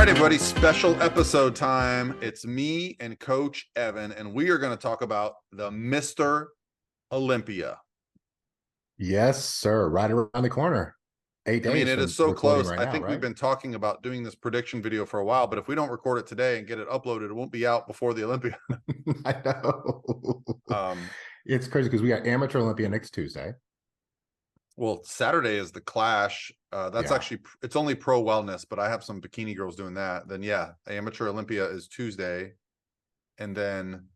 right, everybody, special episode time. It's me and Coach Evan, and we are going to talk about the Mr. Olympia. Yes, sir. Right around the corner. 8 I mean, days it is from so recording close. right I now, think we've right? been talking about doing this prediction video for a while, but if we don't record it today and get it uploaded, it won't be out before the Olympia. I know. Um, It's crazy because we got Amateur Olympia next Tuesday. well, Saturday is the Clash. That's Yeah. actually, it's only pro wellness, but I have some bikini girls doing that. Then, yeah, Amateur Olympia is Tuesday. And then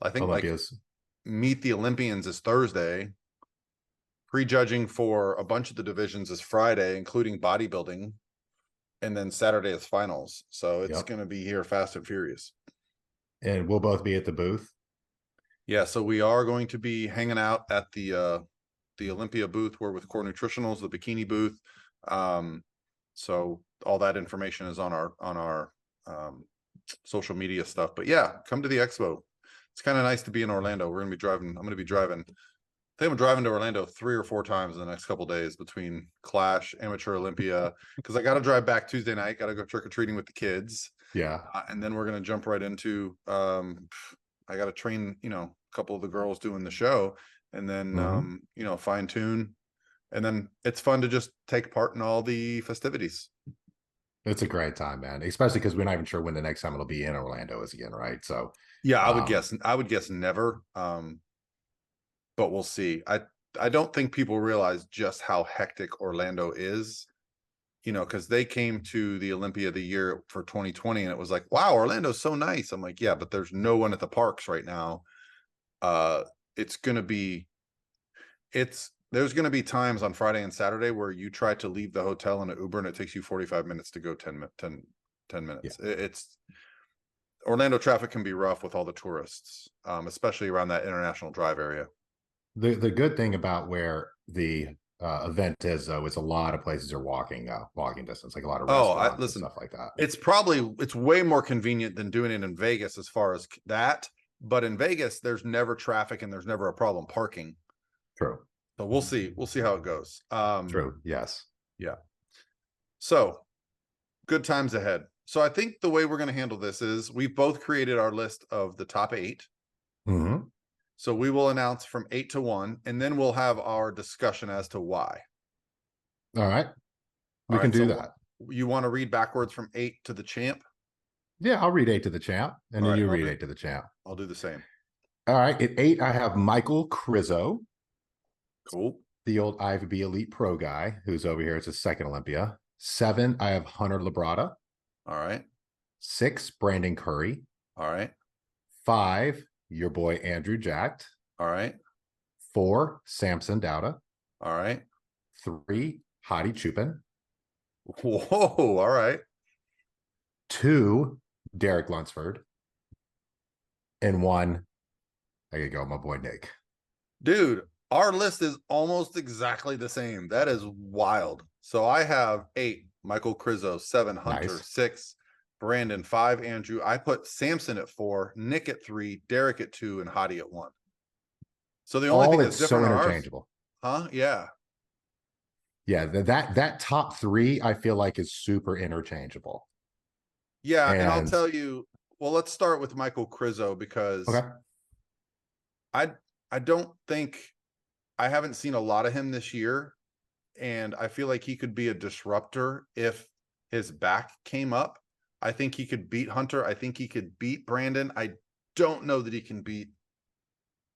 I think like Olympia's. Meet the Olympians is Thursday. Prejudging for a bunch of the divisions is Friday, including bodybuilding. And then Saturday is finals. So it's Yep. going to be here fast and furious. And we'll both be at the booth. Yeah, so we are going to be hanging out at the Olympia booth. We're with Core Nutritionals, the bikini booth. So all that information is on our social media stuff. But yeah, come to the expo. It's kind of nice to be in Orlando. We're going to be driving. I'm going to be driving. I think I'm driving to Orlando 3 or 4 times in the next couple of days between Clash, Amateur Olympia, because I got to drive back Tuesday night. Got to go trick or treating with the kids. Yeah. And then we're going to jump right into. I got to train, a couple of the girls doing the show, and then fine tune, and then it's fun to just take part in all the festivities. It's a great time, man. Especially because we're not even sure when the next time it'll be in Orlando is again, right? So Yeah, I would guess never. But we'll see. I don't think people realize just how hectic Orlando is, because they came to the Olympia the year for 2020 and it was like, wow, Orlando's so nice. I'm like, yeah, but there's no one at the parks right now. There's going to be times on Friday and Saturday where you try to leave the hotel in an Uber and it takes you 45 minutes to go 10 minutes. Yeah. It's Orlando traffic can be rough with all the tourists, especially around that International Drive area. The good thing about where the event is, though, is a lot of places are walking distance, like a lot of restaurants and stuff like that. It's way more convenient than doing it in Vegas as far as that. But in Vegas, there's never traffic and there's never a problem parking. True. So we'll see. We'll see how it goes. True. Yes. Yeah. So good times ahead. So I think the way we're going to handle this is we've both created our list of the top 8. Mm-hmm. So we will announce from 8 to 1, and then we'll have our discussion as to why. All right. We can do that. You want to read backwards from 8 to the champ? Yeah, I'll read 8 to the champ, and then you read 8 to the champ. I'll do the same. All right. At 8, I have Michael Krizo. Cool. The old IFBB Elite Pro guy who's over here. It's his second Olympia. 7, I have Hunter Labrada. All right. 6, Brandon Curry. All right. 5, your boy Andrew Jacked. All right. 4, Samson Dowda. All right. 3, Hadi Chupin. Whoa. All right. 2, Derek Lunsford. And 1, I gotta go, my boy Nick. Dude, our list is almost exactly the same. That is wild. So I have 8, Michael Krizo, 7, Hunter, Nice. 6, Brandon, 5, Andrew. I put Samson at 4, Nick at 3, Derek at 2, and Hadi at 1. So the only thing that's different so interchangeable. Huh? Yeah. Yeah, that top 3 I feel like is super interchangeable. Yeah, and I'll tell you, well, let's start with Michael Krizo because I don't think I haven't seen a lot of him this year, and I feel like he could be a disruptor if his back came up. I think he could beat Hunter. I think he could beat Brandon. I don't know that he can beat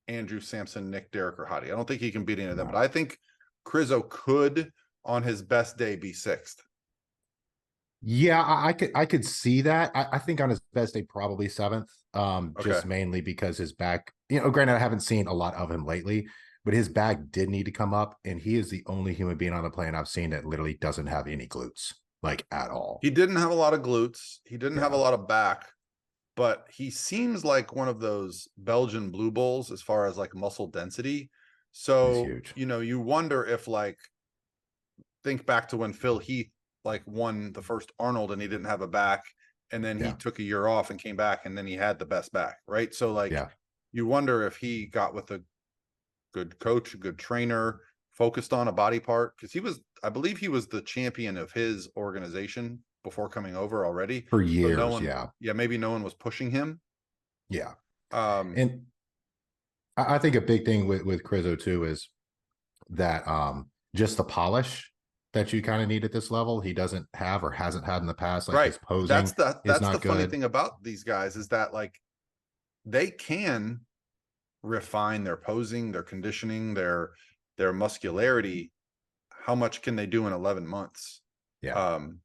Andrew, Samson, Nick, Derek, or Hadi. I don't think he can beat any of them, but I think Krizo could, on his best day, be 6th. Yeah, I could see that. I think on his best day, probably 7th. Just mainly because his back, granted, I haven't seen a lot of him lately, but his back did need to come up, and he is the only human being on the planet I've seen that literally doesn't have any glutes, like at all. He didn't have a lot of glutes. He didn't have a lot of back, but he seems like one of those Belgian blue bulls as far as like muscle density. So, you wonder if think back to when Phil Heath won the first Arnold and he didn't have a back, and then he took a year off and came back, and then he had the best back, right? So you wonder if he got with a good coach, a good trainer, focused on a body part, because I believe he was the champion of his organization before coming over already. For So no years. one, Yeah. yeah, maybe no one was pushing him. Yeah. Um, And I think a big thing with Crizzo too is that just the polish that you kind of need at this level, he doesn't have or hasn't had in the past. Like right. his posing is That's the not funny good. thing about these guys is that like they can refine their posing, their conditioning, their muscularity. How much can they do in 11 months? Yeah. Um,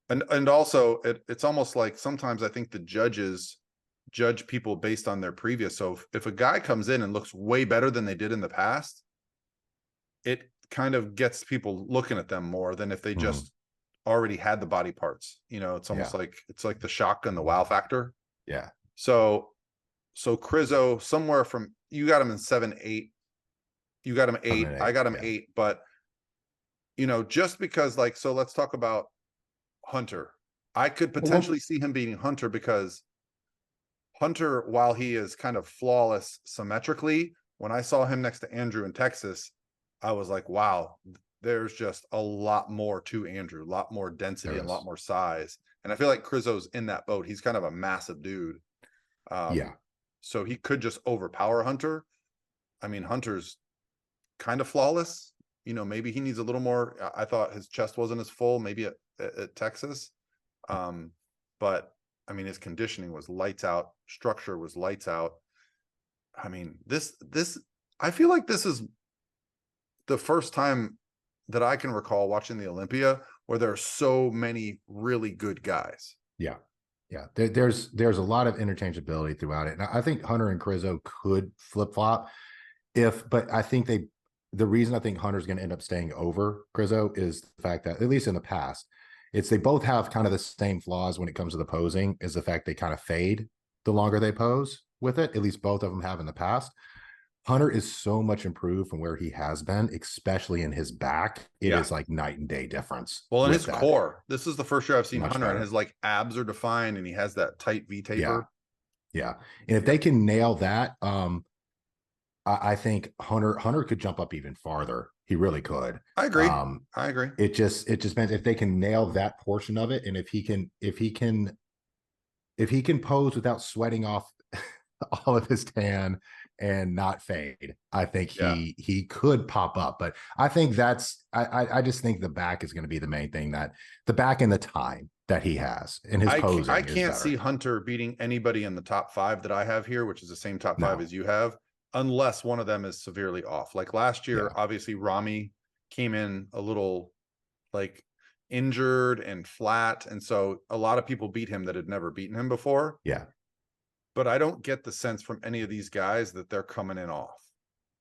and also it's almost like sometimes I think the judges judge people based on their previous. So if a guy comes in and looks way better than they did in the past, it kind of gets people looking at them more than if they Mhm. just already had the body parts. You know, it's almost Yeah. like it's like the shock and the wow factor. Yeah. So Crizzo, somewhere from you got him in 7-8, you got him 8, I 7 and 8. got him Yeah. 8, but you know, just because like so let's talk about Hunter. I could Well, potentially see him beating Hunter because Hunter, while he is kind of flawless symmetrically, when I saw him next to Andrew in Texas, I was like, wow, there's just a lot more to Andrew, a lot more density there and a lot is. more size. And I feel like Crizzo's in that boat. He's kind of a massive dude. Yeah. So he could just overpower Hunter. I mean, Hunter's kind of flawless. You know, maybe he needs a little more. I thought his chest wasn't as full, maybe at Texas. But I mean, his conditioning was lights out, structure was lights out. I mean, this I feel like this is the first time that I can recall watching the Olympia where there are so many really good guys. Yeah. Yeah. There's a lot of interchangeability throughout it. And I think Hunter and Crizzo could flip flop but I think the reason I think Hunter's going to end up staying over Crizzo is the fact that, at least in the past, it's they both have kind of the same flaws when it comes to the posing, is the fact they kind of fade the longer they pose with it. At least both of them have in the past. Hunter is so much improved from where he has been, especially in his back. It Yeah. is like night and day difference Well, in with his that. core, this is the first year I've seen Much Hunter and better. his like abs are defined and he has that tight V Yeah. taper. Yeah. And if they can nail that, I think Hunter could jump up even farther. He really could. I agree. Um, I agree. it just means if they can nail that portion of it, and if he can pose without sweating off all of his tan and not fade, I think Yeah. he could pop up. But I think I just think the back is going to be the main thing, that the back and the time that he has and his I posing is can't see better. Hunter beating anybody in the top 5 that I have here, which is the same top 5 No. as you have, unless one of them is severely off. Like last year, Yeah. obviously Rami came in a little like injured and flat, and so a lot of people beat him that had never beaten him before. Yeah. But I don't get the sense from any of these guys that they're coming in off.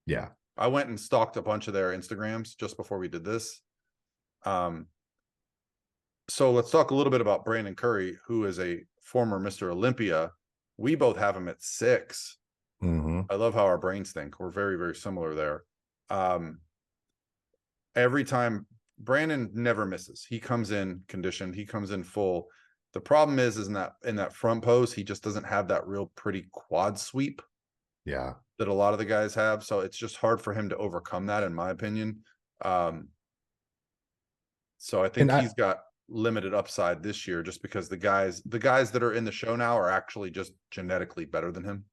Yeah. I went and stalked a bunch of their Instagrams just before we did this. Um, so let's talk a little bit about Brandon Curry, who is a former Mr. Olympia. We both have him at 6. Mm-hmm. I love how our brains think. We're very, very similar there. Every time Brandon never misses. He comes in conditioned, he comes in full. The problem is in that front pose, he just doesn't have that real pretty quad sweep Yeah. that a lot of the guys have. So it's just hard for him to overcome that, in my opinion. So I think And he's got limited upside this year just because the guys that are in the show now are actually just genetically better than him.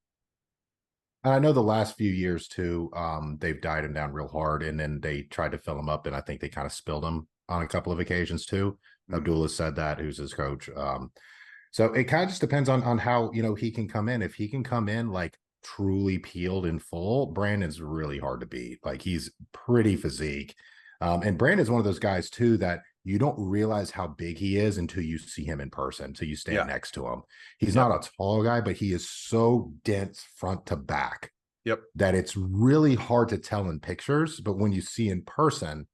I know the last few years too, they've died him down real hard, and then they tried to fill him up, and I think they kind of spilled him on a couple of occasions too. Abdullah said that, who's his coach. So it kind of just depends on how he can come in. If he can come in like truly peeled in full, Brandon's really hard to beat. Like he's pretty physique. And Brandon's one of those guys too that you don't realize how big he is until you see him in person, until you stand Yeah. next to him. He's Yep. not a tall guy, but he is so dense front to back Yep. that it's really hard to tell in pictures. But when you see in person,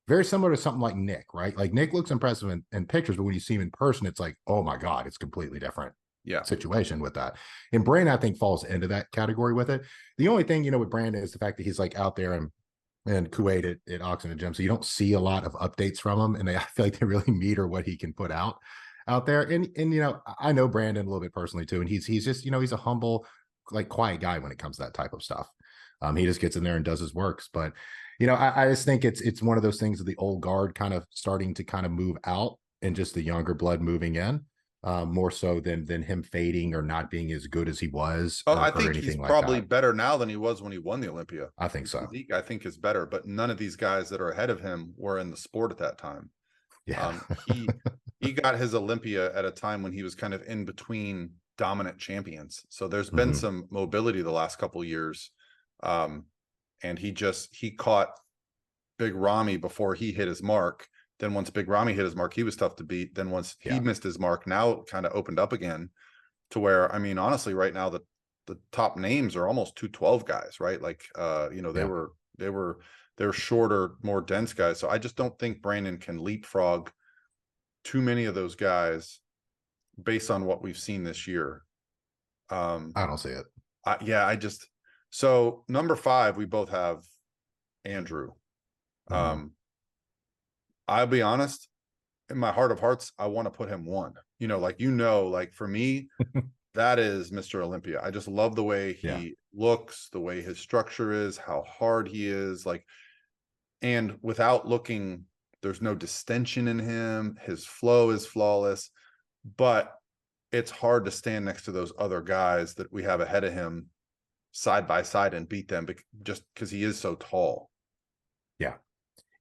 very similar to something like Nick, right? Like Nick looks impressive in pictures, but when you see him in person, it's like, oh my God, it's completely different Yeah. situation with that. And Brandon, I think, falls into that category with it. The only thing, with Brandon is the fact that he's like out there and Kuwait at Oxygen Gym. So you don't see a lot of updates from him. And I feel like they really meter what he can put out there. And I know Brandon a little bit personally too. And he's just, he's a humble, like quiet guy when it comes to that type of stuff. He just gets in there and does his works. But I just think it's one of those things of the old guard kind of starting to kind of move out. and just the younger blood moving in, more so than him fading or not being as good as he was Oh, I or think he's anything like probably that. better now than he was when he won the Olympia. I think His so. physique, I think, is better, but none of these guys that are ahead of him were in the sport at that time. Yeah. He got his Olympia at a time when he was kind of in between dominant champions. So there's been Mhm. some mobility the last couple of years. And he caught Big Ramy before he hit his mark. Then once Big Ramy hit his mark, he was tough to beat. Then once he Yeah. missed his mark, now it kind of opened up again to where, I mean, honestly, right now the top names are almost 212 guys, right? Like they're shorter, more dense guys. So I just don't think Brandon can leapfrog too many of those guys based on what we've seen this year. I don't see it. So number 5, we both have Andrew. Mhm. I'll be honest, in my heart of hearts, I want to put him 1. Like for me, that is Mr. Olympia. I just love the way Yeah. he looks, the way his structure is, how hard he is, and without looking, there's no distension in him. His flow is flawless, but it's hard to stand next to those other guys that we have ahead of him side by side and beat them just because he is so tall. Yeah.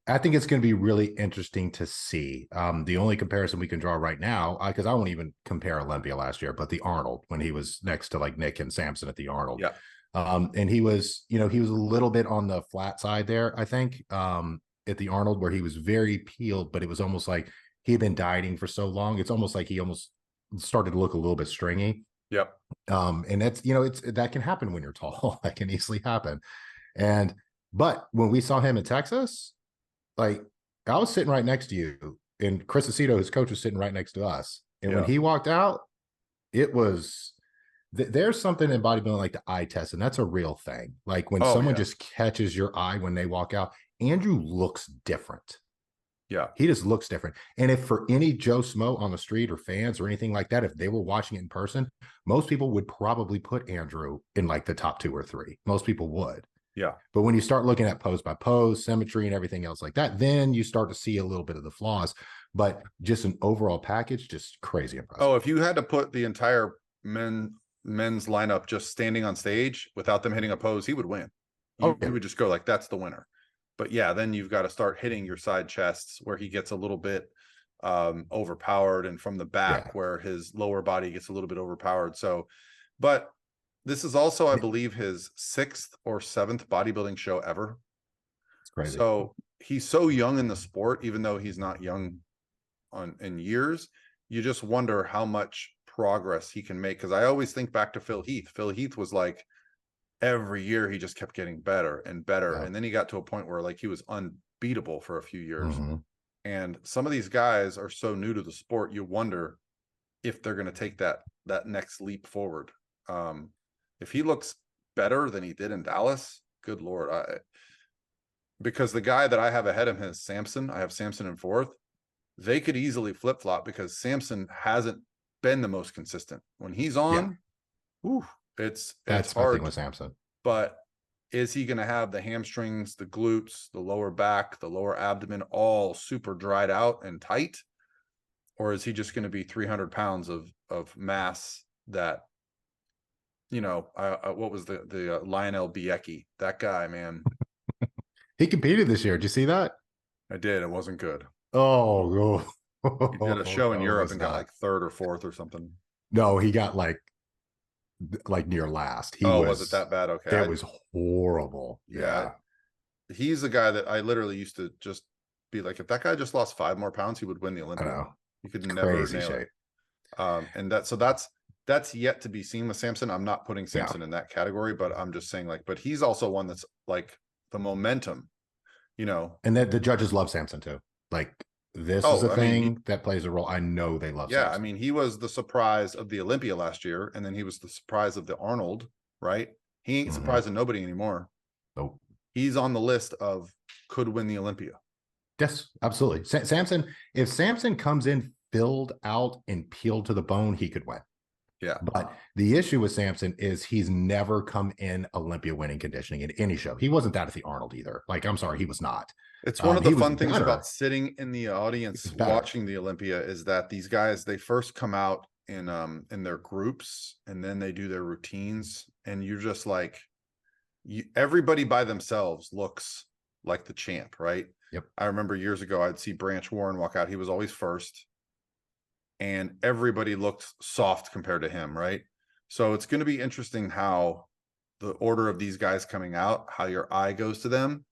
I think it's going to be really interesting to see. The only comparison we can draw right now, because I won't even compare Olympia last year, but the Arnold when he was next to like Nick and Samson at the Arnold. Yeah. And he was a little bit on the flat side there, I think, at the Arnold, where he was very peeled, but it was almost like he had been dieting for so long. It's almost like he almost started to look a little bit stringy. Yep. And that's, that can happen when you're tall. That can easily happen. But when we saw him in Texas, like I was sitting right next to you, and Chris Aceto, his coach, was sitting right next to us. And when he walked out, it was there's something in bodybuilding like the eye test, and that's a real thing. Like when someone just catches your eye when they walk out, Andrew looks different. Yeah. He just looks different. And if for any Joe Smo on the street or fans or anything like that, if they were watching it in person, most people would probably put Andrew in like the top 2 or 3. Most people would. Yeah. But when you start looking at pose by pose, symmetry, and everything else like that, then you start to see a little bit of the flaws. But just an overall package, just crazy impressive. Oh, if you had to put the entire men's lineup just standing on stage without them hitting a pose, he would win. You would just go like, that's the winner. But yeah, then you've got to start hitting your side chests where he gets a little bit overpowered, and from the back where his lower body gets a little bit overpowered. So, but this is also, I believe, his 6th or 7th bodybuilding show ever. It's crazy. So he's so young in the sport, even though he's not young in years. You just wonder how much progress he can make. Because I always think back to Phil Heath. Phil Heath was like, every year he just kept getting better and better. Yeah. And then he got to a point where like he was unbeatable for a few years. Mm-hmm. And some of these guys are so new to the sport, you wonder if they're going to take that next leap forward. If he looks better than he did in Dallas, good Lord. Because the guy that I have ahead of him is Samson. I have Samson in 4th. They could easily flip-flop because Samson hasn't been the most consistent. When he's on, that's hard. My thing with Samson. But is he going to have the hamstrings, the glutes, the lower back, the lower abdomen all super dried out and tight? Or is he just going to be 300 pounds of mass that, what was the Lionel Biecki? That guy, man. He competed this year. Did you see that? I did. It wasn't good. Oh, he did a show in Europe and got like 3rd or 4th or something. No, he got like near last. Was it that bad? Okay. It was horrible. Yeah. He's the guy that I literally used to just be like, if that guy just lost 5 more pounds, he would win the Olympia. I know. You could never nail it. And that's yet to be seen with Samson. I'm not putting Samson in that category, but I'm just saying but he's also one that's like the momentum, And the judges love Samson too. Like this is a thing that plays a role. I know they love Samson. I mean, he was the surprise of the Olympia last year, and then he was the surprise of the Arnold, right? He ain't surprising nobody anymore. Nope. He's on the list of could win the Olympia. Yes, absolutely. Samson, if Samson comes in filled out and peeled to the bone, he could win. Yeah. But the issue with Samson is he's never come in Olympia winning conditioning in any show. He wasn't that at the Arnold either. Like, I'm sorry, he was not. It's one of the He was fun things about better. sitting in the He audience was better. watching the Olympia is that these guys, they first come out in their groups and then they do their routines, and you're just like, everybody by themselves looks like the champ, right? Yep. I remember years ago I'd see Branch Warren walk out. He was always first, and everybody looked soft compared to him, right? So it's going to be interesting how the order of these guys coming out, how your eye goes to them,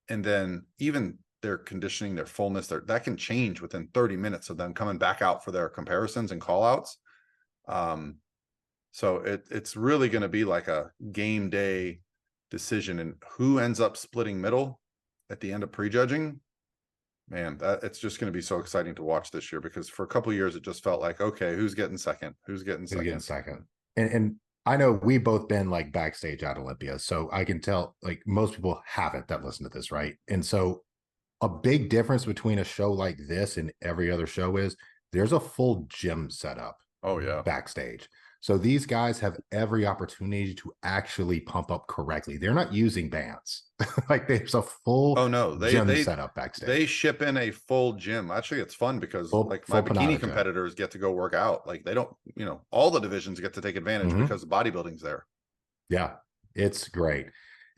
and then even their conditioning, their fullness, that can change within 30 minutes of them coming back out for their comparisons and call outs. So it's really going to be like a game day decision, and who ends up splitting middle at the end of prejudging. Man, it's just going to be so exciting to watch this year, because for a couple of years it just felt like, okay, who's getting second? Who's getting Who's getting second? second? And I know we both been like backstage at Olympia, so I can tell like most people haven't that listen to this, right? And so a big difference between a show like this and every other show is there's a full gym set up Oh yeah. backstage. So these guys have every opportunity to actually pump up correctly. They're not using bands. Like there's a full Oh no, gym set up backstage. they ship in a full gym. Actually, it's fun because like my full bikini Panada gym. competitors get to go work out. Like they don't, all the divisions get to take advantage because bodybuilding's there. Yeah, it's great.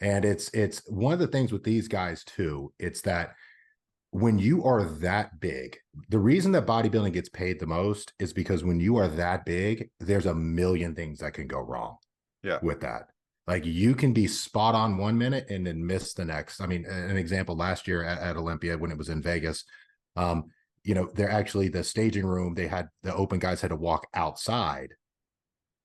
And it's one of the things with these guys too, it's that when you are that big, the reason that bodybuilding gets paid the most is because when you are that big, there's a million things that can go wrong with that. Like you can be spot on 1 minute and then miss the next. I mean, an example last year at Olympia when it was in Vegas, they're actually the staging room, they had the open guys had to walk outside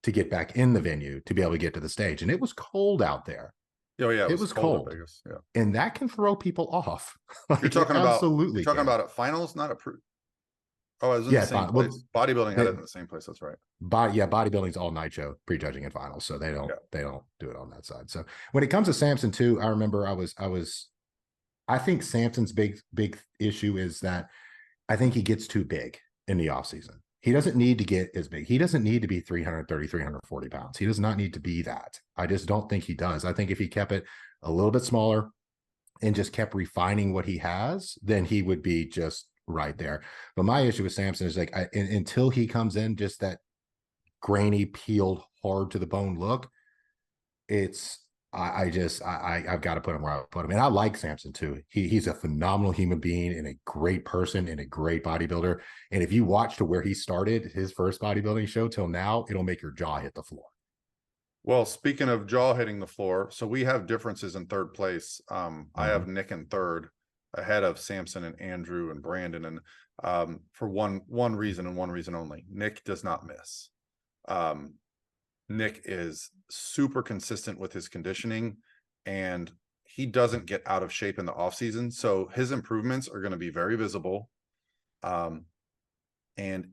to get back in the venue to be able to get to the stage. And it was cold out there. Oh yeah, it was cold. in Vegas. Yeah, and that can throw people off. Like, you're talking absolutely about at finals, not at Oh, I was in the same place. Bodybuilding had it in the same place. That's right. Bodybuilding's all night show, prejudging and finals, so they don't do it on that side. So when it comes to Samson too, I remember I think Samson's big issue is that I think he gets too big in the off season. He doesn't need to get as big. He doesn't need to be 330, 340 pounds. He does not need to be that. I just don't think he does. I think if he kept it a little bit smaller and just kept refining what he has, then he would be just right there. But my issue with Samson is like, until he comes in just that grainy, peeled, hard to the bone look, I've got to put him where I put him. And I like Samson too. He's a phenomenal human being and a great person and a great bodybuilder. And if you watch to where he started his first bodybuilding show till now, it'll make your jaw hit the floor. Well, speaking of jaw hitting the floor, so we have differences in third place. I have Nick in third, ahead of Samson and Andrew and Brandon. And for one reason and one reason only, Nick does not miss. Nick is super consistent with his conditioning, and he doesn't get out of shape in the off season. So his improvements are going to be very visible. And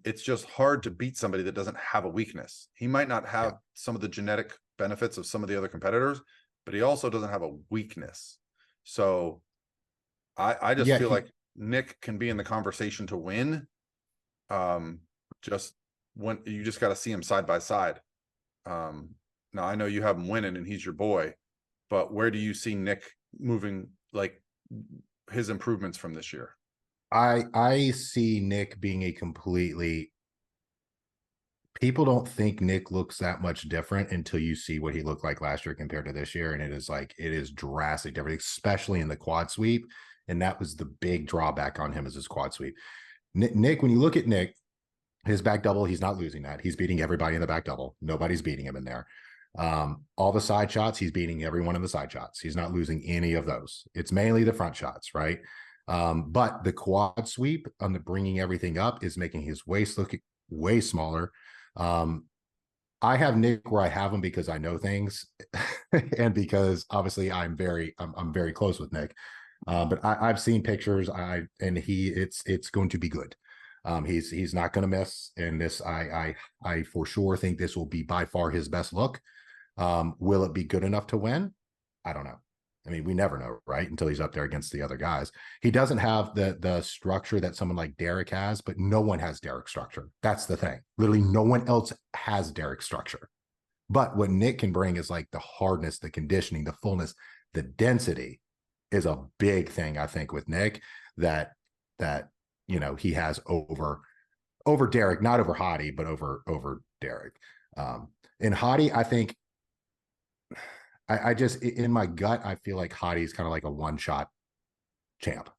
it's just hard to beat somebody that doesn't have a weakness. He might not have some of the genetic benefits of some of the other competitors, but he also doesn't have a weakness. So I just feel like Nick can be in the conversation to win. Just when you just got to see him side by side. Now I know you have him winning and he's your boy, but where do you see Nick moving, like his improvements from this year? I see Nick being a completely, people don't think Nick looks that much different until you see what he looked like last year compared to this year. And it is drastic different, especially in the quad sweep. And that was the big drawback on him, is his quad sweep. Nick, when you look at Nick, his back double, he's not losing that. He's beating everybody in the back double. Nobody's beating him in there. All the side shots, he's beating everyone in the side shots. He's not losing any of those. It's mainly the front shots, right? But the quad sweep on the bringing everything up is making his waist look way smaller. I have Nick where I have him because I know things and because obviously I'm very close with Nick. But I've seen pictures. It's going to be good. He's not going to miss. And this, I for sure think this will be by far his best look. Will it be good enough to win? I don't know. I mean, we never know, right? Until he's up there against the other guys. He doesn't have the structure that someone like Derek has, but no one has Derek structure. That's the thing. Literally, no one else has Derek structure. But what Nick can bring is like the hardness, the conditioning, the fullness, the density is a big thing, I think, with Nick that he has over Derek, not over Hottie, but over Derek. And Hottie, I think I just in my gut, I feel like Hottie's kind of like a one-shot champ.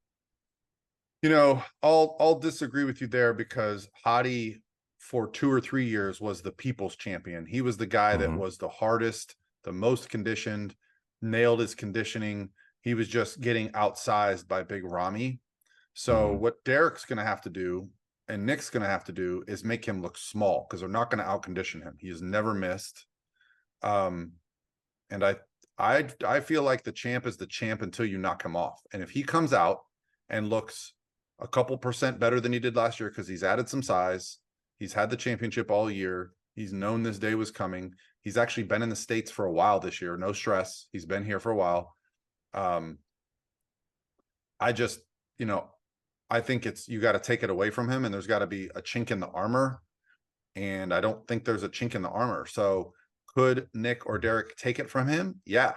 I'll disagree with you there because Hottie for 2 or 3 years was the people's champion. He was the guy that was the hardest, the most conditioned, nailed his conditioning. He was just getting outsized by Big Ramy. So what Derek's going to have to do and Nick's going to have to do is make him look small because they're not going to outcondition him. He has never missed. And I feel like the champ is the champ until you knock him off. And if he comes out and looks a couple percent better than he did last year because he's added some size, he's had the championship all year, he's known this day was coming. He's actually been in the States for a while this year. No stress. He's been here for a while. I just, I think you got to take it away from him and there's got to be a chink in the armor. And I don't think there's a chink in the armor. So could Nick or Derek take it from him? Yeah.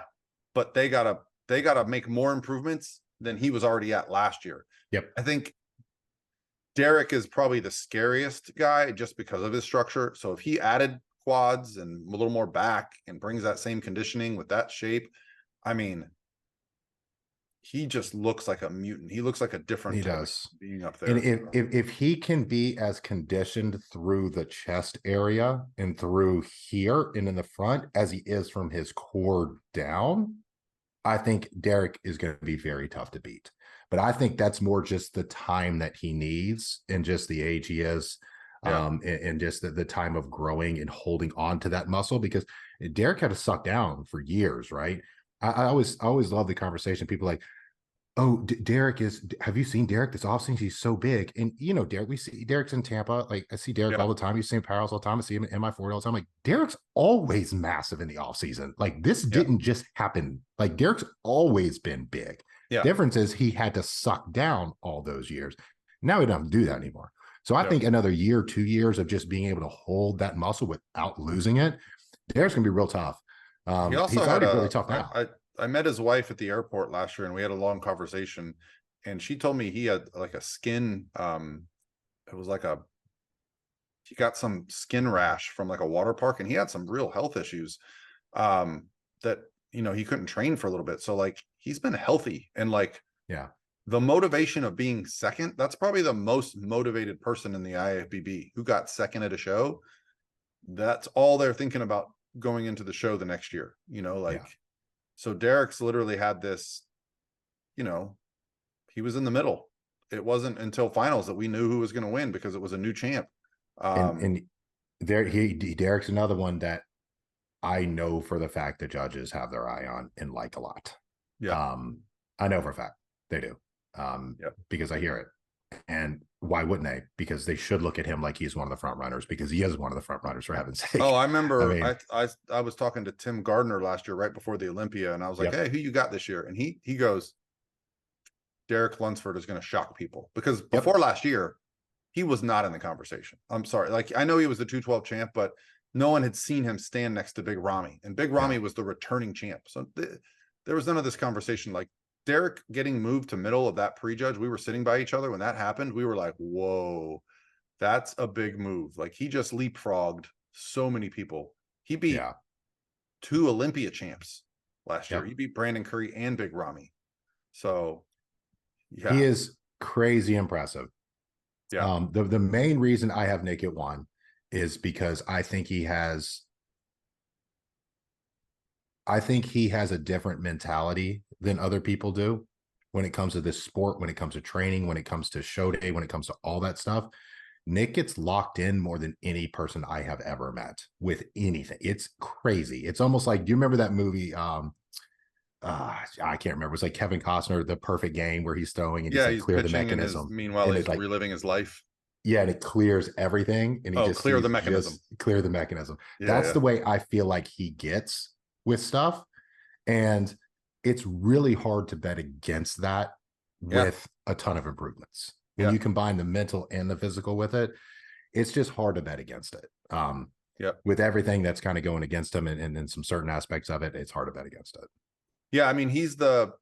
But they gotta make more improvements than he was already at last year. Yep. I think Derek is probably the scariest guy just because of his structure. So if he added quads and a little more back and brings that same conditioning with that shape, I mean, he just looks like a mutant. He looks like a different he does being up there. And if he can be as conditioned through the chest area and through here and in the front as he is from his core down, I think Derek is going to be very tough to beat. But I think that's more just the time that he needs and just the age he is, and just the time of growing and holding on to that muscle, because Derek had to suck down for years, right? I always love the conversation. People like, oh, Derek have you seen Derek this offseason? He's so big. And Derek, we see Derek's in Tampa. Like I see Derek all the time. You see him powerhouse all the time. I see him in MI40 all the time. Like Derek's always massive in the offseason. Like this didn't just happen. Like Derek's always been big. Yeah. Difference is he had to suck down all those years. Now he doesn't do that anymore. So I think another year, 2 years of just being able to hold that muscle without losing it, Derek's gonna be real tough. He also he's already really tough now. I met his wife at the airport last year and we had a long conversation and she told me he had like a skin, it was like he got some skin rash from like a water park and he had some real health issues, that, he couldn't train for a little bit. So like, he's been healthy and like, the motivation of being second, that's probably the most motivated person in the IFBB who got second at a show. That's all they're thinking about going into the show the next year, So Derek's literally had this, he was in the middle. It wasn't until finals that we knew who was going to win because it was a new champ. And Derek's another one that I know for the fact the judges have their eye on and like a lot. Yeah. I know for a fact they do. Because I hear it. And why wouldn't they? Because they should look at him like he's one of the front runners, because he is one of the front runners, for heaven's sake. Oh, I remember I was talking to Tim Gardner last year right before the Olympia and I was like, hey, who you got this year? And he goes, Derek Lunsford is going to shock people, because before last year he was not in the conversation. I'm sorry. Like I know he was the 212 champ, but no one had seen him stand next to Big Ramy, and Big Ramy was the returning champ. So there was none of this conversation. Like Derek getting moved to middle of that prejudge, we were sitting by each other when that happened. We were like, whoa, that's a big move. Like he just leapfrogged so many people. He beat 2 Olympia champs last year. He beat Brandon Curry and Big Ramy. So he is crazy impressive. The main reason I have Nick at 1 is because I think he has a different mentality than other people do when it comes to this sport, when it comes to training, when it comes to show day, when it comes to all that stuff. Nick gets locked in more than any person I have ever met with anything. It's crazy. It's almost like, do you remember that movie? I can't remember. It's like Kevin Costner, The Perfect Game, where he's throwing and he's clear the mechanism. Meanwhile, he's like reliving his life. Yeah, and it clears everything. And he just clear the mechanism. Clear the mechanism. That's the way I feel like he gets with stuff. And it's really hard to bet against that Yeah. with a ton of improvements. When Yeah. you combine the mental and the physical with it, it's just hard to bet against it. Yeah. With everything that's kind of going against him and in some certain aspects of it, it's hard to bet against it. Yeah. I mean, he's the,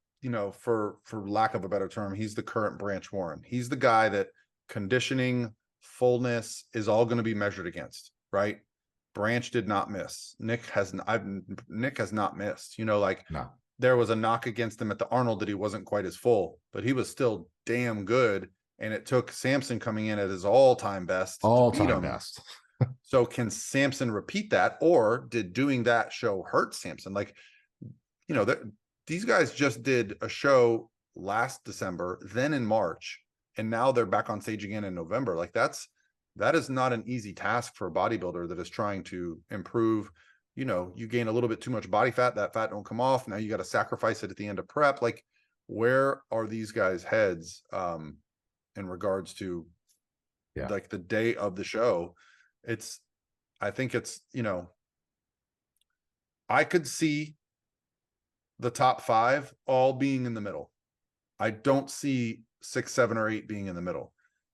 for lack of a better term, he's the current Branch Warren. He's the guy that conditioning, fullness is all going to be measured against, right? Branch did not miss. Nick has not missed. Like No, there was a knock against him at the Arnold that he wasn't quite as full, but he was still damn good. And it took Samson coming in at his all-time best to beat all-time him. best. So can Samson repeat that, or did doing that show hurt Samson? Like, these guys just did a show last December, then in March, and now they're back on stage again in November. Like that is not an easy task for a bodybuilder that is trying to improve. You gain a little bit too much body fat, that fat don't come off. Now you got to sacrifice it at the end of prep. Like, where are these guys' heads in regards to like the day of the show? I think it's, I could see the top 5 all being in the middle. I don't see 6, 7, or 8 being in the middle.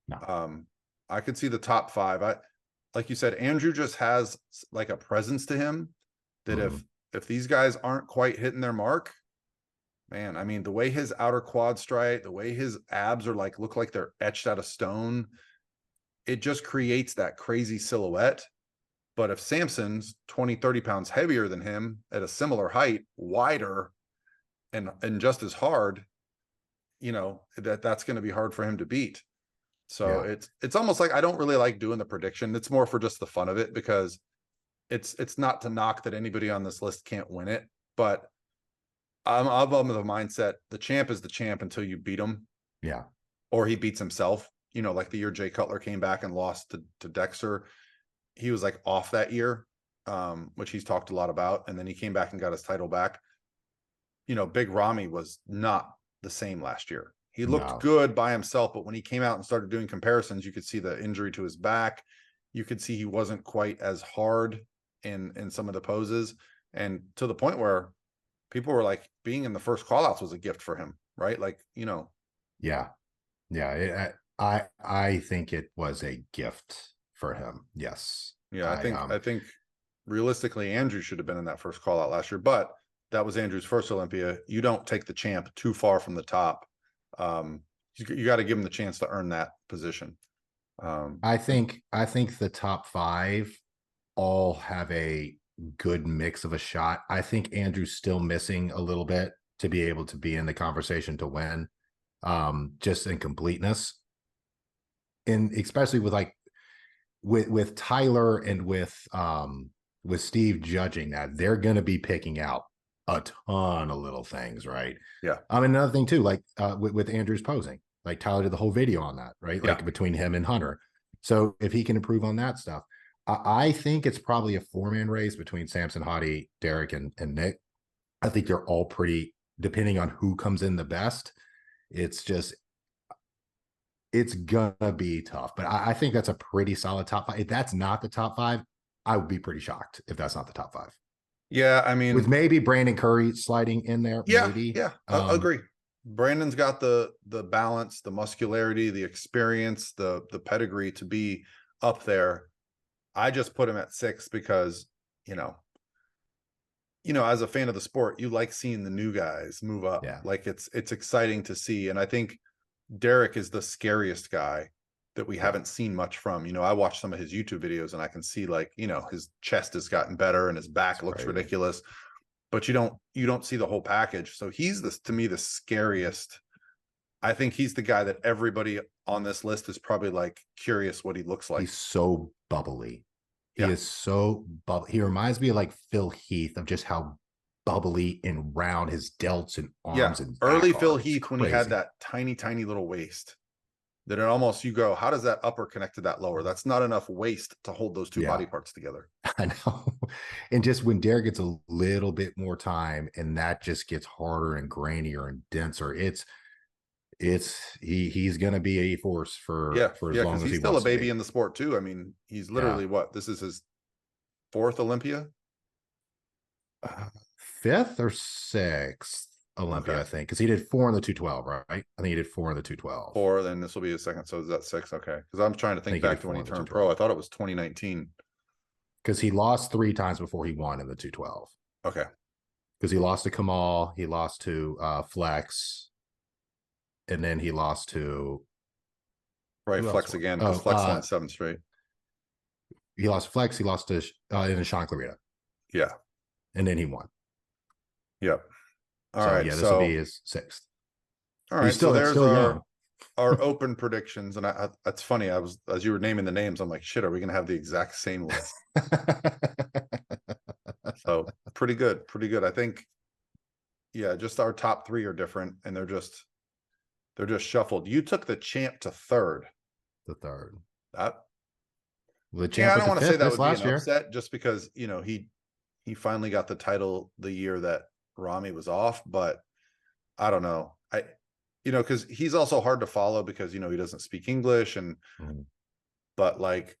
No. I could see the top 5. Like you said, Andrew just has like a presence to him that if these guys aren't quite hitting their mark, man, I mean, the way his outer quad strike, the way his abs are like, look like they're etched out of stone, it just creates that crazy silhouette. But if Samson's 20, 30 pounds heavier than him at a similar height, wider, and just as hard, that's going to be hard for him to beat. So it's almost like I don't really like doing the prediction. It's more for just the fun of it, because it's not to knock that anybody on this list can't win it, but I'm of the mindset the champ is the champ until you beat him. Yeah. Or he beats himself. Like the year Jay Cutler came back and lost to Dexter. He was like off that year, which he's talked a lot about. And then he came back and got his title back. Big Ramy was not the same last year. He looked good by himself, but when he came out and started doing comparisons, you could see the injury to his back. You could see he wasn't quite as hard in some of the poses. And to the point where people were like, being in the first callouts was a gift for him, right? Like, Yeah. Yeah. I think it was a gift for him. Yes. Yeah. I think realistically, Andrew should have been in that first call out last year, but that was Andrew's first Olympia. You don't take the champ too far from the top. You got to give him the chance to earn that position. I think the top 5 all have a good mix of a shot. I think Andrew's still missing a little bit to be able to be in the conversation to win, just in completeness. And especially with like with Tyler and with Steve judging that, they're going to be picking out a ton of little things, right? Yeah. Another thing too, like with Andrew's posing, like Tyler did the whole video on that, right? Like between him and Hunter. So if he can improve on that stuff, I think it's probably a 4-man race between Samson, Hottie, Derek, and Nick. I think they're all pretty, depending on who comes in the best. It's gonna be tough, but I think that's a pretty solid top 5. If that's not the top 5, I would be pretty shocked if that's not the top 5. Yeah, I mean, with maybe Brandon Curry sliding in there. Yeah, maybe. Yeah, I agree. Brandon's got the balance, the muscularity, the experience, the pedigree to be up there. I just put him at 6 because, as a fan of the sport, you like seeing the new guys move up. Yeah. Like it's exciting to see. And I think Derek is the scariest guy that we haven't seen much from. I watched some of his YouTube videos and I can see like, his chest has gotten better and his back looks ridiculous, but you don't see the whole package. So he's to me, the scariest. I think he's the guy that everybody on this list is probably like curious what he looks like. He's so bubbly. He is so bubbly. He reminds me of like Phil Heath, of just how bubbly and round his delts and arms and early Phil Heath, when he had that tiny little waist, that it almost, you go, how does that upper connect to that lower? That's not enough waist to hold those two body parts together. I know. And just when Derek gets a little bit more time and that just gets harder and grainier and denser, he's going to be a force for as long as he's still a baby in the sport too. I mean, he's literally this is his 4th Olympia, 5th or 6th. Olympia, Okay. I think, because he did 4 in the 212, right? I think he did 4 in the 212. 4, then this will be his second. So is that 6? Okay. Because I'm trying to I think think he back did to when 4 he in the turned pro. 212 I thought it was 2019. because he lost 3 times before he won in the 212. Okay. Because he lost to Kamal, he lost to Flex, and then he lost to Right. who else Flex won? again because Oh, Flex won 7 straight. he lost Flex, he lost to in Sean Clarita, Yeah. and then he won. Yep. All So right. yeah, this will be So, his 6th. all He's right. So still there's young. our open predictions. And that's funny. I was, as you were naming the names, I'm like, shit, are we going to have the exact same list? So pretty good. Pretty good. I think, yeah, just our top 3 are different and they're just shuffled. You took the champ to 3rd. The 3rd. That, The yeah, champ I went don't to want to say 5th that this would be an last year. upset just because, he finally got the title the year that Rami was off, but I don't know. Because he's also hard to follow because, he doesn't speak English Mhm. but like,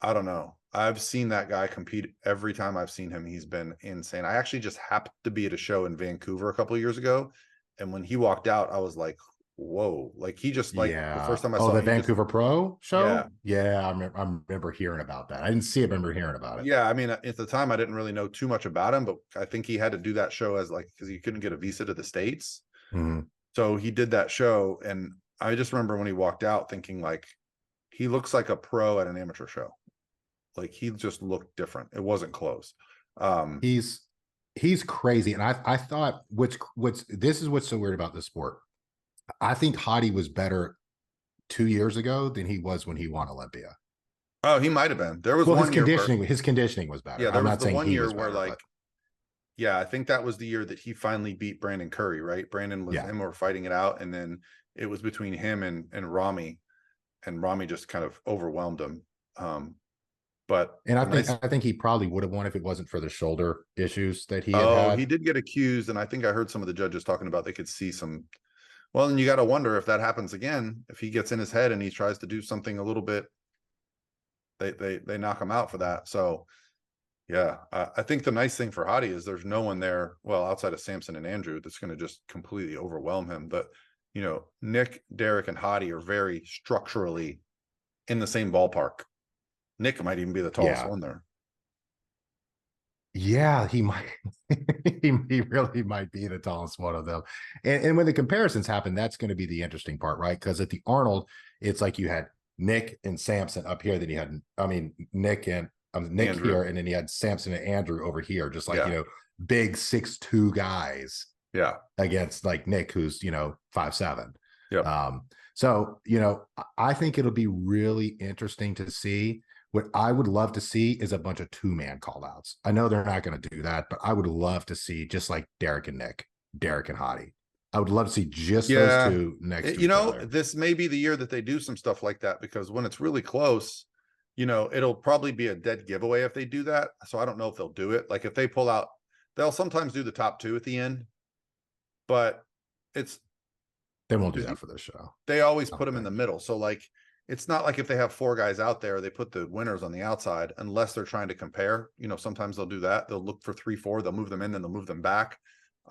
I don't know. I've seen that guy compete every time I've seen him. He's been insane. I actually just happened to be at a show in Vancouver a couple of years ago. And when he walked out, I was like, whoa, like he just like the Yeah. first time I Oh, saw the it, he just, Vancouver Pro yeah. show? Yeah, I remember hearing about that. I didn't see it, but I remember hearing about it. Yeah. I mean, at the time, I didn't really know too much about him, but I think he had to do that show as like, because he couldn't get a visa to the States. Mhm. So he did that show. And I just remember when he walked out thinking like, he looks like a pro at an amateur show. Like he just looked different. It wasn't close. Um, He's crazy. And I thought what's this is what's so weird about this sport. I think Hadi was better 2 years ago than he was when he won Olympia. oh, he might have been. There was Well, one year where, his conditioning was yeah, better. there I'm was not the saying one he year was where better, but like, yeah, I think that was the year that he finally beat Brandon Curry, right? Brandon was yeah. him were fighting it out, and then it was between him and Rami, and Rami just kind of overwhelmed him. But And the nice, I think he probably would have won if it wasn't for the shoulder issues that he had oh, had. he did get accused, and I think I heard some of the judges talking about they could see some. Well, and you got to wonder if that happens again, if he gets in his head and he tries to do something a little bit, they knock him out for that. So yeah, I think the nice thing for Hadi is there's no one there, well, outside of Samson and Andrew, that's going to just completely overwhelm him. But Nick, Derek, and Hadi are very structurally in the same ballpark. Nick might even be the tallest Yeah. one there. Yeah, he might. He really might be the tallest one of them. And when the comparisons happen, that's going to be the interesting part, right? Because at the Arnold, it's like you had Nick and Samson up here, then you had, I mean, Nick and Nick Andrew. here, and then you had Samson and Andrew over here, just like, Yeah. big 6'2" guys Yeah. against like Nick, who's 5'7". Yep. So I think it'll be really interesting to see. What I would love to see is a bunch of 2-man call outs. I know they're not going to do that, but I would love to see just like Derek and Nick, Derek and Hadi. I would love to see just those Yeah. two next to each other. This may be the year that they do some stuff like that because when it's really close, it'll probably be a dead giveaway if they do that. So I don't know if they'll do it. Like if they pull out, they'll sometimes do the top 2 at the end, but it's They won't do that for this show. they always I put don't them in the think. middle. So like it's not like if they have 4 guys out there, they put the winners on the outside unless they're trying to compare. Sometimes they'll do that. They'll look for 3, 4, they'll move them in, then they'll move them back.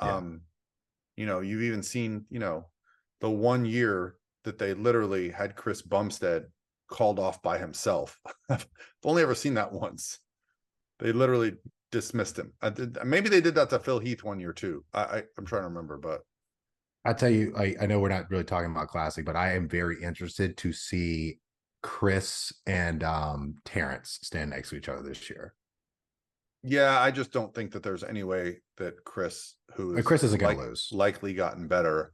Yeah. You've even seen, the one year that they literally had Chris Bumstead called off by himself. I've only ever seen that once. They literally dismissed him. Maybe they did that to Phil Heath one year too. I'm trying to remember, but I tell you, I know we're not really talking about Classic, but I am very interested to see Chris and Terrence stand next to each other this year. yeah, I just don't think that there's any way that Chris, who is Chris isn't going to lose. likely gotten better.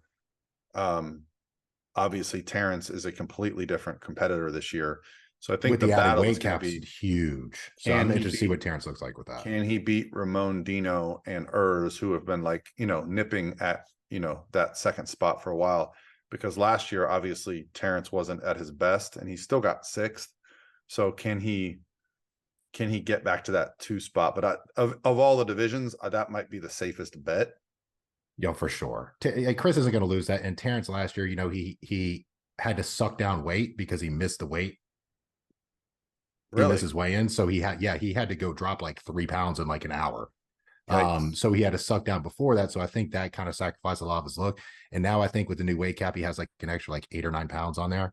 Obviously Terrence is a completely different competitor this year. So I think With the the added battle is weight going to caps, be huge. So I'm interested to see what Terrence looks like with that. can he beat Ramon, Dino, and Urs, who have been like, nipping at, that second spot for a while? Because last year, obviously, Terrence wasn't at his best and he still got 6th. So can he get back to that 2 spot? But of all the divisions, that might be the safest bet. Yeah, for sure. Chris isn't going to lose that. And Terrence last year, he had to suck down weight because he missed the weight. He Really? missed his weigh in. So he had to go drop like 3 pounds in like an hour. Yikes. So he had to suck down before that. So I think that kind of sacrificed a lot of his look. And now I think with the new weight cap, he has like an extra like 8 or 9 pounds on there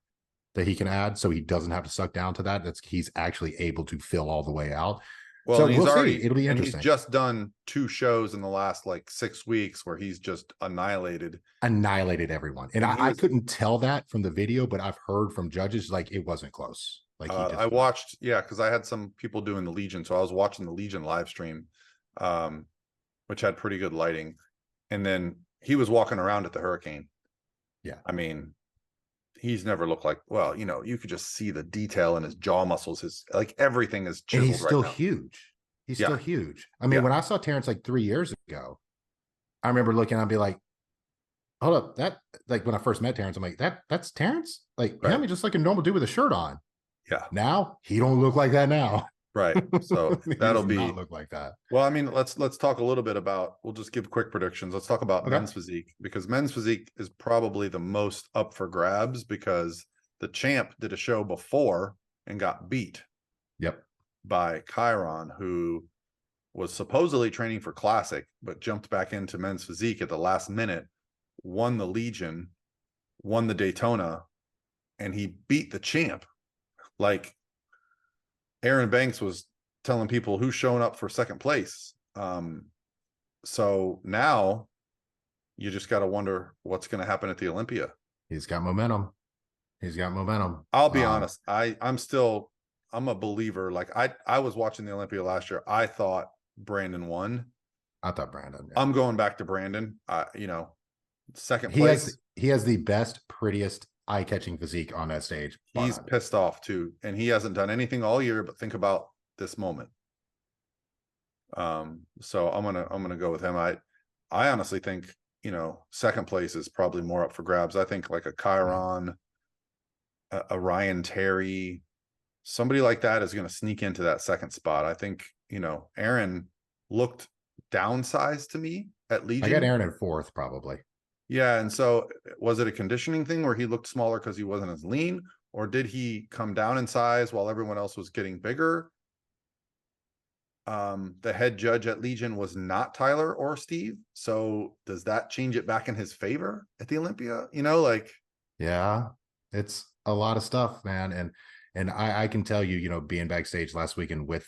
that he can add. So he doesn't have to suck down to that. He's actually able to fill all the way out. Well, So and he's we'll see. already, It'll be and he's interesting. just done 2 shows in the last like 6 weeks where he's just annihilated Everyone. And And I couldn't tell that from the video, but I've heard from judges like it wasn't close. Like I watched, yeah, because I had some people doing the Legion, so I was watching the Legion live stream, which had pretty good lighting, and then he was walking around at the Hurricane. Yeah, I mean, he's never looked like, well, you know, you could just see the detail in his jaw muscles, his like everything is and chiseled he's still right now. huge. He's Yeah. still huge. I mean, Yeah. when I saw Terrence like 3 years ago, I remember looking, I'd be like, hold up, that like when I first met Terrence, I'm like, that's Terrence? Like, Right. him, he's just like a normal dude with a shirt on. Yeah. Now he don't look like that now. Right. So He that'll does be not look like that. well, I mean, let's talk a little bit about, we'll just give quick predictions. Let's talk about Okay. men's physique, because men's physique is probably the most up for grabs because the champ did a show before and got beat Yep. by Chiron, who was supposedly training for classic, but jumped back into men's physique at the last minute, won the Legion, won the Daytona, and he beat the champ. Like Aaron Banks was telling people who's showing up for second place. So now you just got to wonder what's going to happen at the Olympia. He's got momentum. He's got momentum. I'll be honest. I'm a believer. Like I was watching the Olympia last year. I thought Brandon won. I thought Brandon. Yeah. I'm going back to Brandon. You know, second He place. He has the best, prettiest, eye-catching physique on that stage. He's pissed off too, and he hasn't done anything all year but think about this moment. So I'm gonna go with him. I honestly think, you know, second place is probably more up for grabs. I think like a Chiron, a Ryan Terry, somebody like that is going to sneak into that second spot. I think, you know, Aaron looked downsized to me at Legion. I got Aaron in 4th probably. Yeah, and so was it a conditioning thing where he looked smaller because he wasn't as lean, or did he come down in size while everyone else was getting bigger? The head judge at Legion was not Tyler or Steve, so does that change it back in his favor at the Olympia? You know, like, yeah, it's a lot of stuff, man. And I can tell you, you know, being backstage last weekend with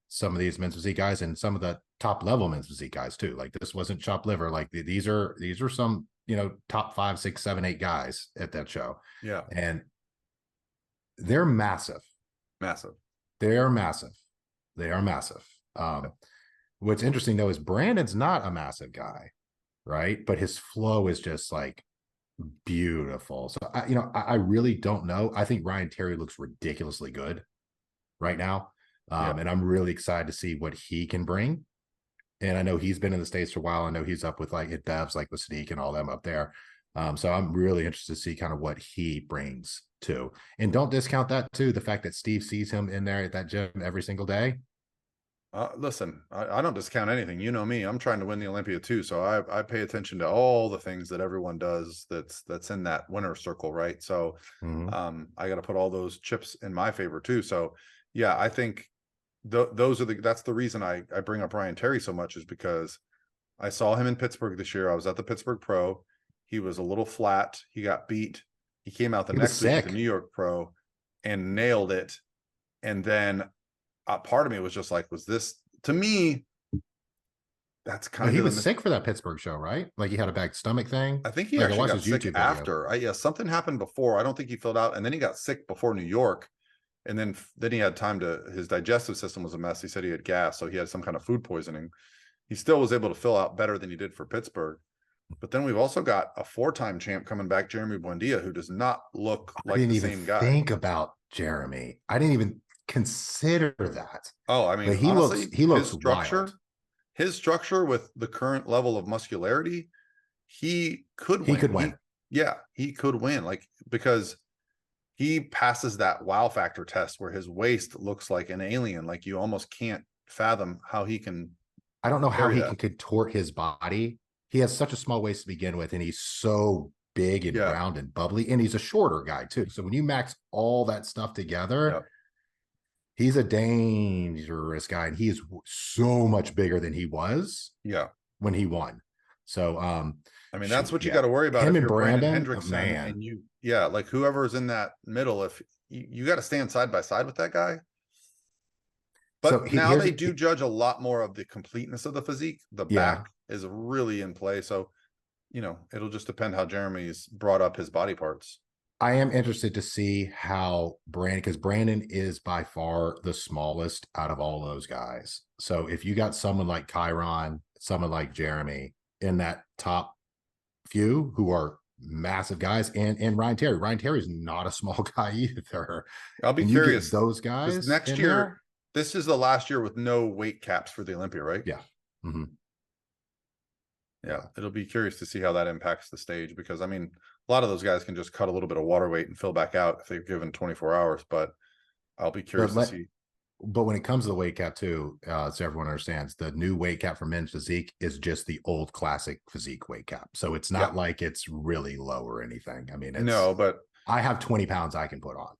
some of these men's physique guys and some of the top level men's physique guys too. Like this wasn't chopped liver. Like these are some, you know, top 5, 6, 7, 8 guys at that show. yeah, And they're massive. massive. They are massive. They are massive. What's interesting though is Brandon's not a massive guy, right? But his flow is just like beautiful. So I really don't know. I think Ryan Terry looks ridiculously good right now. And I'm really excited to see what he can bring. And I know he's been in the States for a while. I know he's up with like Devs, like with Sadiq and all them up there. So I'm really interested to see kind of what he brings too. And don't discount that too. The fact that Steve sees him in there at that gym every single day. Listen, I don't discount anything. You know me, I'm trying to win the Olympia too. So I pay attention to all the things that everyone does that's in that winner circle, right? So I got to put all those chips in my favor too. So yeah, I think that's the reason I bring up Ryan Terry so much, is because I saw him in Pittsburgh this year. I was at the Pittsburgh Pro. He was a little flat. He got beat. He came out the next week at the New York Pro and nailed it. And then part of me was just like, was this, to me, that's kind of, he was sick for that Pittsburgh show, right? Like he had a bad stomach thing. I think he actually got sick after. Yeah, something happened before. I don't think he filled out, and then he got sick before New York, and then he had time to, his digestive system was a mess. He said he had gas, so he had some kind of food poisoning. He still was able to fill out better than he did for Pittsburgh. But then we've also got a 4-time champ coming back, Jeremy Buendia, who does not look like the same guy. Think about Jeremy. I didn't even consider that. Oh, I mean, but he looks wild. His structure with the current level of muscularity, he could win. He could win, like, because he passes that wow factor test where his waist looks like an alien. Like you almost can't fathom how he can. I don't know how he can contort his body. He has such a small waist to begin with, and he's so big and round and bubbly, and he's a shorter guy too. So when you max all that stuff together, He's a dangerous guy, and he is so much bigger than he was Yeah. when he won. So, I mean, that's shoot, what you yeah, got to worry about him if and you're Brandon Brandon, Hendrickson man. and yeah, like whoever's in that middle, if you got to stand side by side with that guy. So But now here's, they do judge a lot more of the completeness of the physique. The yeah, back is really in play. So, it'll just depend how Jeremy's brought up his body parts. I am interested to see how Brandon, because Brandon is by far the smallest out of all those guys. So if you got someone like Chiron, someone like Jeremy in that top few who are massive guys, and Ryan Terry's not a small guy either. I'll be And you get curious those because guys next in year, there. this is the last year with no weight caps for the Olympia, right? Yeah. Mm-hmm. Yeah, it'll be curious to see how that impacts the stage because I mean, a lot of those guys can just cut a little bit of water weight and fill back out if they're given 24 hours. But I'll be curious to see. But when it comes to the weight cap too, so everyone understands, the new weight cap for men's physique is just the old classic physique weight cap. So it's Yeah, not like it's really low or anything. I mean, no, but I have 20 pounds I can put on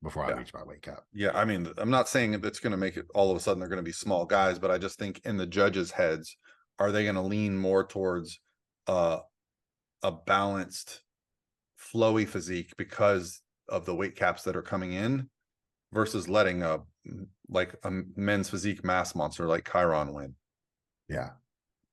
before I yeah, reach my weight cap. yeah. I mean, I'm not saying it's going to make it all of a sudden they're going to be small guys, but I just think in the judges' heads, are they going to lean more towards uh, a balanced, flowy physique because of the weight caps that are coming in versus letting a men's physique mass monster like Chiron win? Yeah.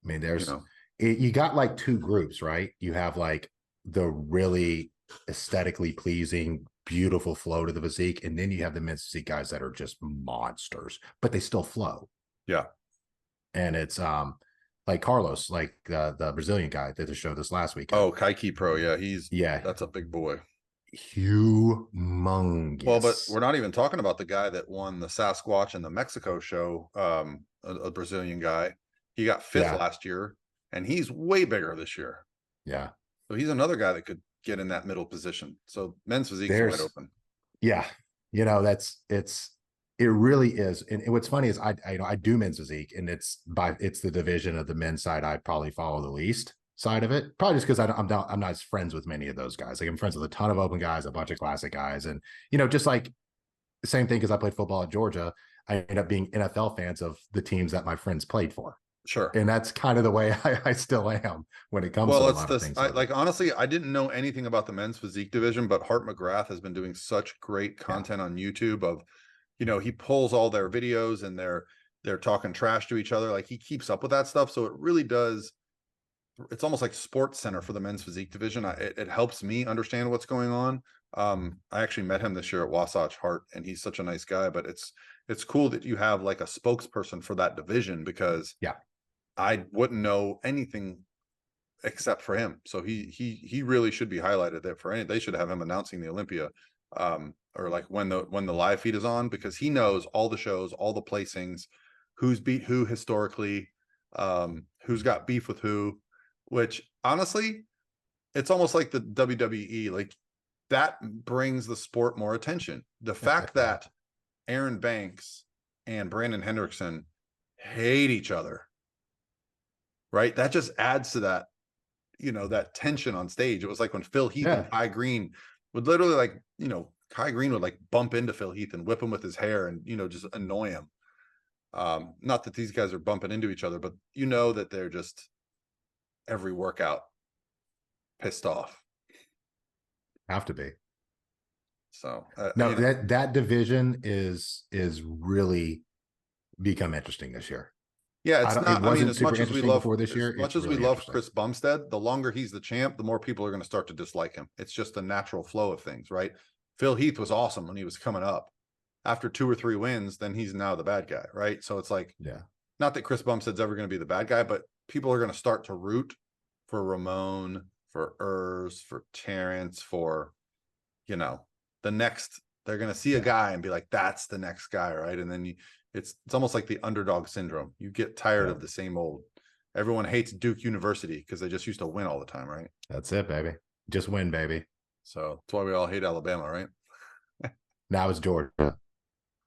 I mean, You know, you got like two groups, right? You have like the really aesthetically pleasing, beautiful flow to the physique. And then you have the men's physique guys that are just monsters, but they still flow. yeah. And it's like Carlos, like the Brazilian guy that showed this last weekend. Oh, Kaiki Pro, yeah, Yeah, that's a big boy. Well, but humongous. we're not even talking about the guy that won the Sasquatch and the Mexico show, a Brazilian guy. He got fifth Yeah, last year, and he's way bigger this year. yeah. So he's another guy that could get in that middle position. So men's physique's wide There's open. yeah, it really is. And what's funny is I do men's physique, and it's the division of the men's side I probably follow the least side of it. Probably just because I'm not as friends with many of those guys. Like I'm friends with a ton of open guys, a bunch of classic guys, and just like the same thing because I played football at Georgia, I ended up being NFL fans of the teams that my friends played for. Sure. And that's kind of the way I still am when it comes to Well, a it's lot of this. things. I like honestly, I didn't know anything about the men's physique division, but Hart McGrath has been doing such great Yeah. content on YouTube of, he pulls all their videos and they're talking trash to each other. Like he keeps up with that stuff. So it really does. It's almost like Sports Center for the men's physique division. It helps me understand what's going on. I actually met him this year at Wasatch Hart, and he's such a nice guy. But it's cool that you have like a spokesperson for that division because Yeah. I wouldn't know anything except for him. So he really should be highlighted there for any. They should have him announcing the Olympia, or like when the live feed is on because he knows all the shows, all the placings, who's beat who historically, who's got beef with who. Which honestly, it's almost like the WWE. Like that brings the sport more attention. The fact that Aaron Banks and Brandon Hendrickson hate each other, right? That just adds to that, that tension on stage. It was like when Phil Heath and Yeah. Kai Green would literally Kai Green would like bump into Phil Heath and whip him with his hair and, just annoy him. Not that these guys are bumping into each other, but that they're just every workout pissed off. Have to be. So No, that division is really become interesting this year. yeah, it's It not. I mean, wasn't super interesting before this year. It's as we really love interesting. Chris Bumstead, the longer he's the champ, the more people are going to start to dislike him. It's just a natural flow of things, right? Phil Heath was awesome when he was coming up. After 2 or 3 wins, then he's now the bad guy, right? So it's like, Yeah. not that Chris Bumstead's ever going to be the bad guy, but people are going to start to root for Ramon, for Urs, for Terrence, for, the next. They're going to see a guy and be like, that's the next guy, right? And then it's almost like the underdog syndrome. You get tired of the same old. Everyone hates Duke University because they just used to win all the time, right? That's it, baby. Just win, baby. So that's why we all hate Alabama, right? Now it's Georgia.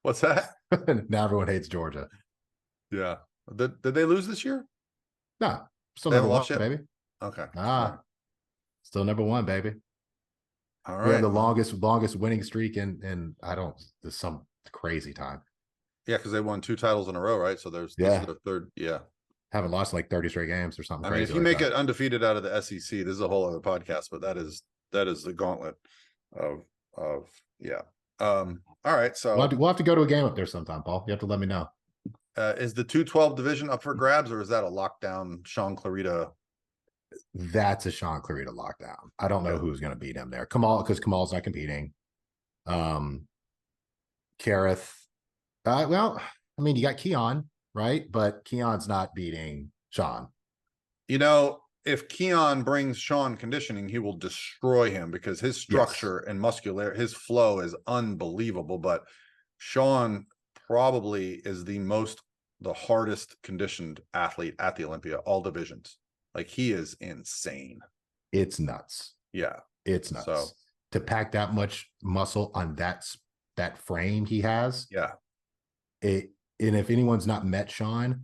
What's that? Now everyone hates Georgia. Yeah. Did they lose this year? No, still They number haven't one, lost yet? baby. Okay. Still number one, baby. All We're in right. the longest winning streak in there's some crazy time. Yeah, because they won 2 titles in a row, right? So this is Yeah. their third. Yeah. Haven't lost like 30 straight games or something I mean, if crazy you like make that. it undefeated out of the SEC, this is a whole other podcast, but that is the gauntlet of yeah. All right. So We'll have to go to a game up there sometime, Paul. You have to let me know. is the 212 division up for grabs, or is that a lockdown Sean Clarita? That's a Sean Clarita lockdown. I don't know who's going to beat him there. Kamal, because Kamal's not competing. Kareth. Well, I mean, you got Keon, right? But Keon's not beating Sean. You know, if Keon brings Sean conditioning, he will destroy him because his structure and muscular, his flow is unbelievable. But Sean probably is the hardest conditioned athlete at the Olympia, all divisions. Like, he is insane. It's nuts. Yeah. It's nuts. So to pack that much muscle on that frame he has. Yeah. And if anyone's not met Sean,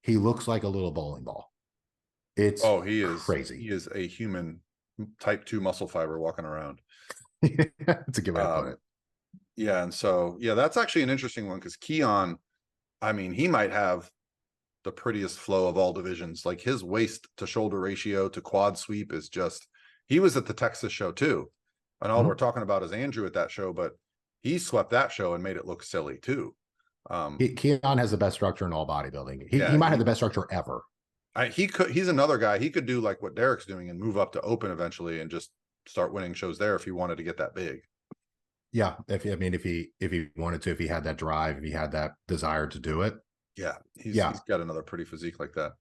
he looks like a little bowling ball. It's crazy. He is a human type 2 muscle fiber walking around. That's a good way to put it. Yeah. And so, yeah, that's actually an interesting one because Keon, I mean, he might have the prettiest flow of all divisions. Like, his waist to shoulder ratio to quad sweep is just, he was at the Texas show too. And all we're talking about is Andrew at that show, but he swept that show and made it look silly too. Keon has the best structure in all bodybuilding. He might have the best structure ever. He's another guy. He could do like what Derek's doing and move up to open eventually and just start winning shows there if he wanted to get that big. Yeah. If he wanted to, if he had that drive, if he had that desire to do it. Yeah. He's got another pretty physique like that.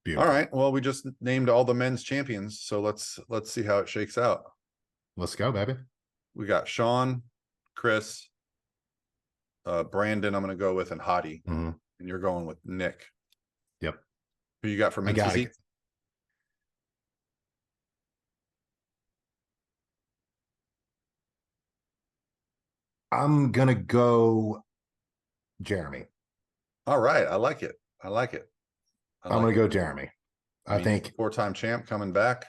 Beautiful. All right. Well, we just named all the men's champions. So let's see how it shakes out. Let's go, baby. We got Sean, Chris, Brandon, I'm going to go with, and Hottie. And you're going with Nick. Yep. Who you got for men's physique? I'm going to go Jeremy. All right. I like it. I'm going to go Jeremy. I think 4-time champ coming back.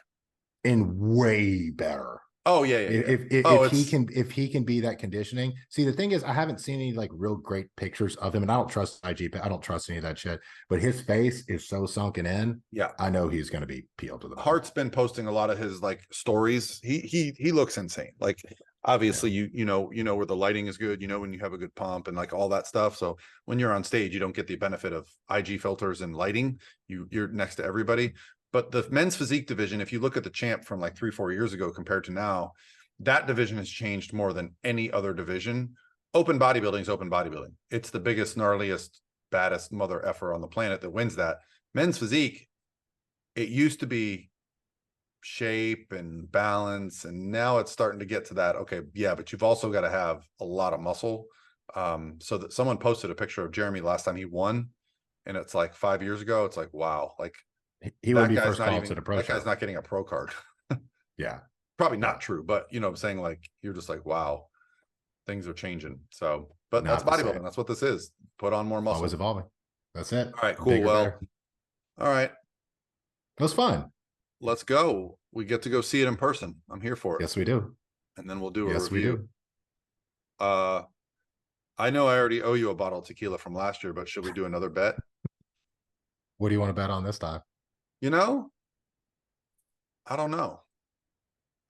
And way better. Oh yeah. If he can be that conditioning. See, the thing is, I haven't seen any like real great pictures of him, and I don't trust IG. I don't trust any of that shit. But his face is so sunken in. Yeah, I know he's going to be peeled to the bone. Hart's been posting a lot of his like stories. He looks insane. Like, obviously, you know where the lighting is good. You know when you have a good pump and like all that stuff. So when you're on stage, you don't get the benefit of IG filters and lighting. You're next to everybody. But the men's physique division, if you look at the champ from like 3-4 years ago compared to now, that division has changed more than any other division. Open bodybuilding is open bodybuilding. It's the biggest, gnarliest, baddest mother effer on the planet that wins that. Men's physique, it used to be shape and balance, and now it's starting to get to that. Okay, yeah, but you've also got to have a lot of muscle. So that someone posted a picture of Jeremy last time he won, and it's like 5 years ago. It's like, wow, like, he would be first called to the pro show. That guy's not getting a pro card. Yeah. Probably not true, but you know what I'm saying? Like, you're just like, wow, things are changing. So, but that's bodybuilding. That's what this is. Put on more muscle. Always evolving. That's it. All right, cool. Well, all right. It was fun. Let's go. We get to go see it in person. I'm here for it. Yes, we do. And then we'll do a review. We do. I know I already owe you a bottle of tequila from last year, but should we do another bet? What do you want to bet on this time? You know, I don't know.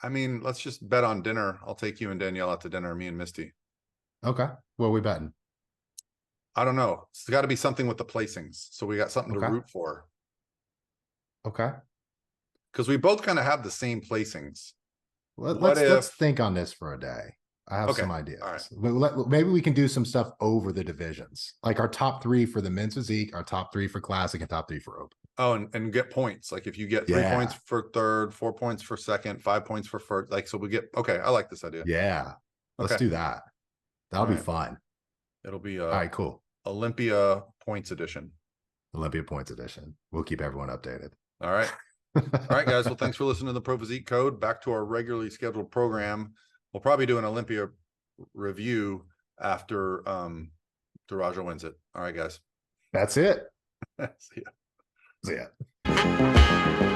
I mean, let's just bet on dinner. I'll take you and Danielle out to dinner, me and Misty. Okay. What are we betting? I don't know. It's got to be something with the placings. So we got something to root for. Okay. Because we both kind of have the same placings. Let's think on this for a day. I have some ideas. All right. Maybe we can do some stuff over the divisions, like our top 3 for the men's physique, our top 3 for classic, and top 3 for open. Oh, and get points. Like, if you get 3 points for third, 4 points for second, 5 points for first, like, so we get, okay, I like this idea. Yeah. Let's do that. That'll be fun. It'll be all right, cool. Olympia points edition. Olympia points edition. We'll keep everyone updated. All right. All right, guys. Well, thanks for listening to the Pro Physique Code. Back to our regularly scheduled program. We'll probably do an Olympia review after Daraja wins it. All right, guys. That's it. See ya. See ya.